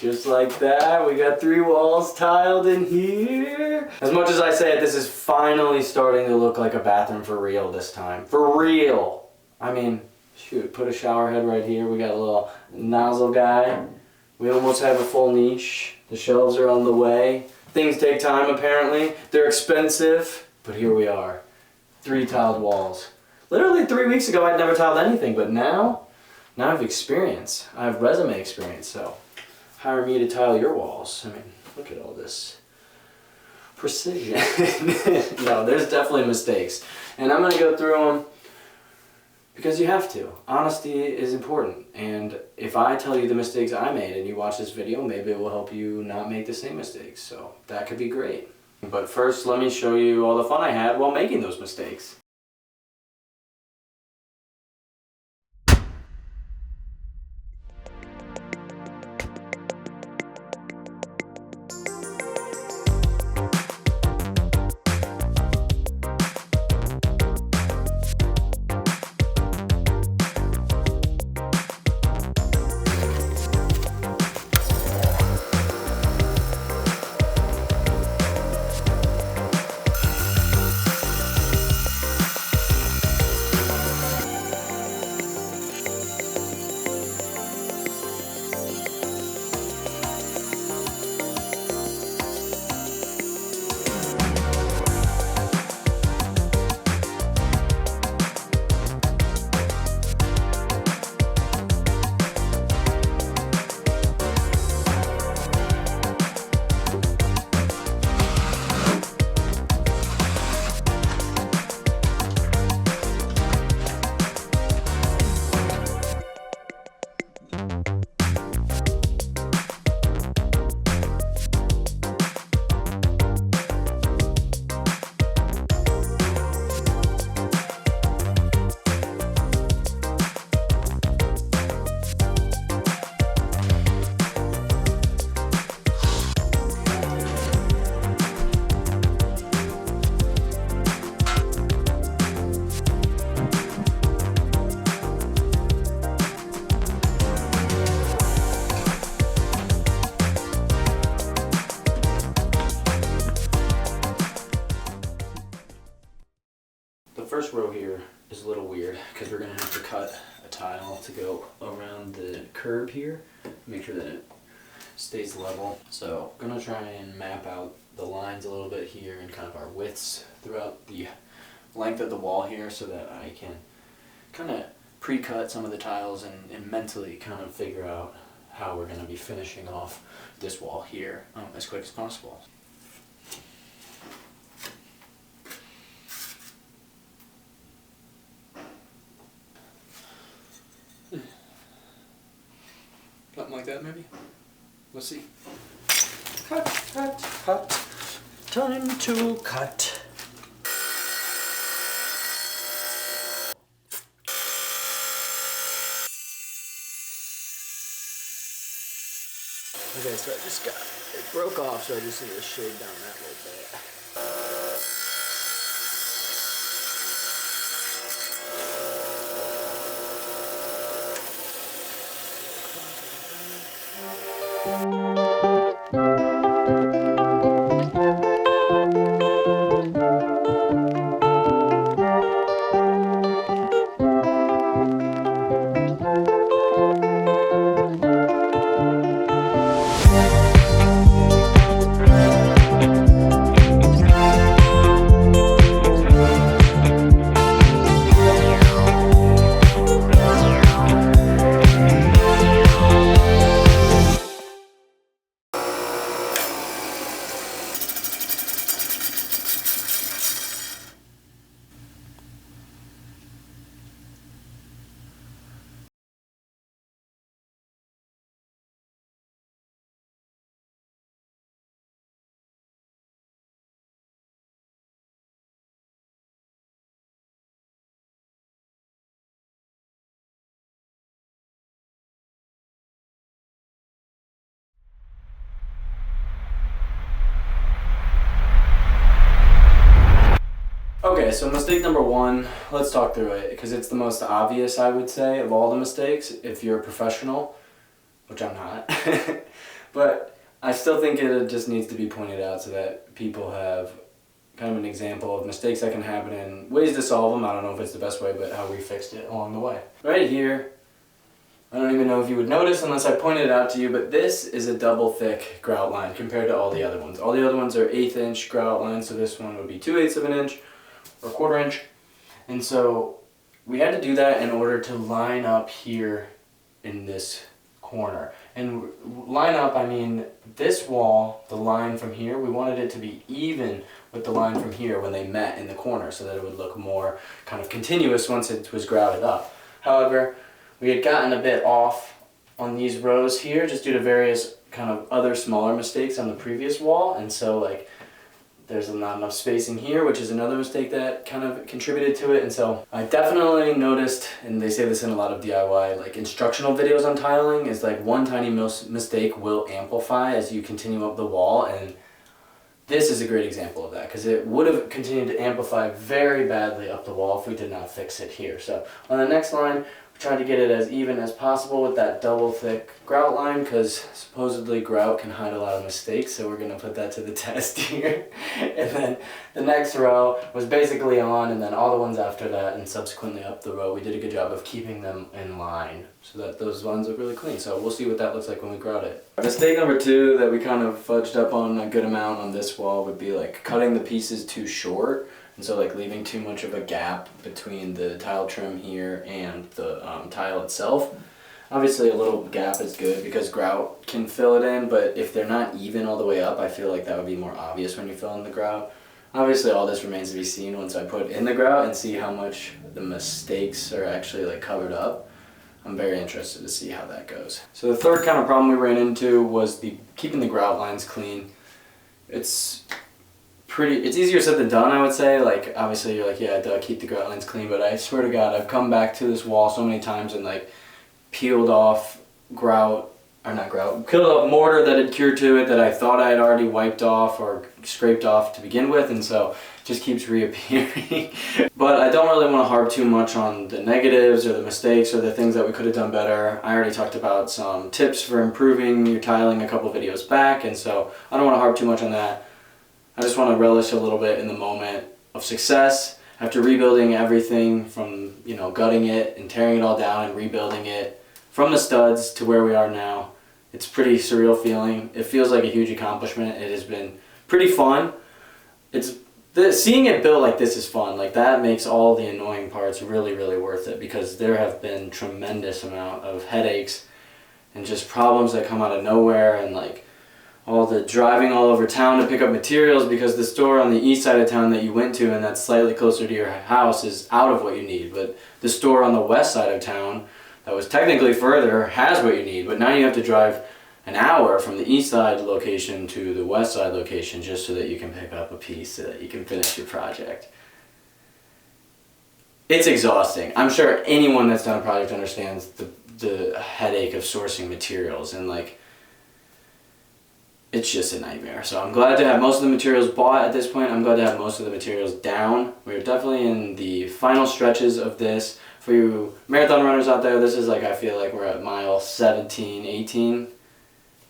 Just like that, we got 3 walls tiled in here. As much as I say it, this is finally starting to look like a bathroom for real this time. For real! I mean, shoot, put a shower head right here. We got a little nozzle guy. We almost have a full niche. The shelves are on the way. Things take time apparently. They're expensive, but here we are. 3 tiled walls. Literally 3 weeks ago I'd never tiled anything, but now I have experience. I have resume experience, so hire me to tile your walls. I mean, look at all this precision. No, there's definitely mistakes. And I'm gonna go through them because you have to. Honesty is important. And if I tell you the mistakes I made and you watch this video, maybe it will help you not make the same mistakes. So that could be great. But first, let me show you all the fun I had while making those mistakes. First row here is a little weird because we're going to have to cut a tile to go around the curb here, make sure that it stays level. So I'm going to try and map out the lines a little bit here and kind of our widths throughout the length of the wall here so that I can kind of pre-cut some of the tiles and mentally kind of figure out how we're going to be finishing off this wall here as quick as possible. Something like that, maybe? Let's see. Cut, cut, cut. Time to cut. Okay, so it broke off, so I just need to shave down that little bit. Okay, so mistake number 1, let's talk through it, because it's the most obvious, I would say, of all the mistakes, if you're a professional, which I'm not. But I still think it just needs to be pointed out so that people have kind of an example of mistakes that can happen and ways to solve them. I don't know if it's the best way, but how we fixed it along the way. Right here, I don't even know if you would notice unless I pointed it out to you, but this is a double thick grout line compared to all the other ones. All the other ones are 1/8 inch grout lines, so this one would be 2/8 of an inch or 1/4 inch. And so we had to do that in order to line up here in this corner. And line up, I mean this wall, the line from here, we wanted it to be even with the line from here when they met in the corner so that it would look more kind of continuous once it was grouted up. However, we had gotten a bit off on these rows here just due to various kind of other smaller mistakes on the previous wall, and so like there's not enough spacing here, which is another mistake that kind of contributed to it. And so I definitely noticed, and they say this in a lot of DIY like instructional videos on tiling, is like one tiny mistake will amplify as you continue up the wall, and this is a great example of that because it would have continued to amplify very badly up the wall if we did not fix it here. So on the next line, trying to get it as even as possible with that double thick grout line because supposedly grout can hide a lot of mistakes, so we're going to put that to the test here. And then the next row was basically on, and then all the ones after that and subsequently up the row, we did a good job of keeping them in line so that those ones look really clean. So we'll see what that looks like when we grout it. Mistake number 2 that we kind of fudged up on a good amount on this wall would be like cutting the pieces too short. And so like leaving too much of a gap between the tile trim here and the tile itself. Obviously a little gap is good because grout can fill it in, but if they're not even all the way up, I feel like that would be more obvious when you fill in the grout. Obviously all this remains to be seen once I put in the grout and see how much the mistakes are actually like covered up. I'm very interested to see how that goes. So the third kind of problem we ran into was keeping the grout lines clean. It's easier said than done, I would say. Like, obviously you're like, yeah, duh, keep the grout lines clean, but I swear to God, I've come back to this wall so many times and like peeled off peeled off mortar that had cured to it that I thought I had already wiped off or scraped off to begin with, and so it just keeps reappearing. But I don't really want to harp too much on the negatives or the mistakes or the things that we could have done better. I already talked about some tips for improving your tiling a couple videos back, and so I don't want to harp too much on that. I just want to relish a little bit in the moment of success after rebuilding everything from, you know, gutting it and tearing it all down and rebuilding it from the studs to where we are now. It's a pretty surreal feeling. It feels like a huge accomplishment. It has been pretty fun. Seeing it built like this is fun. Like that makes all the annoying parts really, really worth it because there have been tremendous amount of headaches and just problems that come out of nowhere, and like all the driving all over town to pick up materials because the store on the east side of town that you went to and that's slightly closer to your house is out of what you need, but the store on the west side of town that was technically further has what you need, but now you have to drive an hour from the east side location to the west side location just so that you can pick up a piece so that you can finish your project. It's exhausting. I'm sure anyone that's done a project understands the headache of sourcing materials, and like it's just a nightmare. So I'm glad to have most of the materials bought at this point. I'm glad to have most of the materials down. We're definitely in the final stretches of this. For you marathon runners out there, this is like, I feel like we're at mile 17, 18.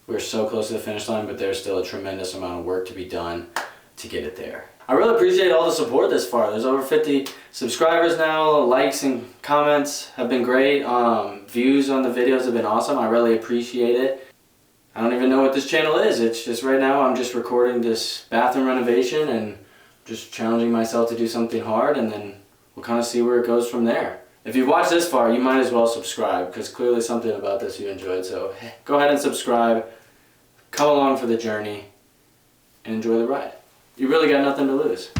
We're so close to the finish line, but there's still a tremendous amount of work to be done to get it there. I really appreciate all the support this far. There's over 50 subscribers now. Likes and comments have been great. Views on the videos have been awesome. I really appreciate it. I don't even know what this channel is. It's just right now I'm just recording this bathroom renovation and just challenging myself to do something hard, and then we'll kind of see where it goes from there. If you've watched this far, you might as well subscribe because clearly something about this you enjoyed. So go ahead and subscribe. Come along for the journey and enjoy the ride. You really got nothing to lose.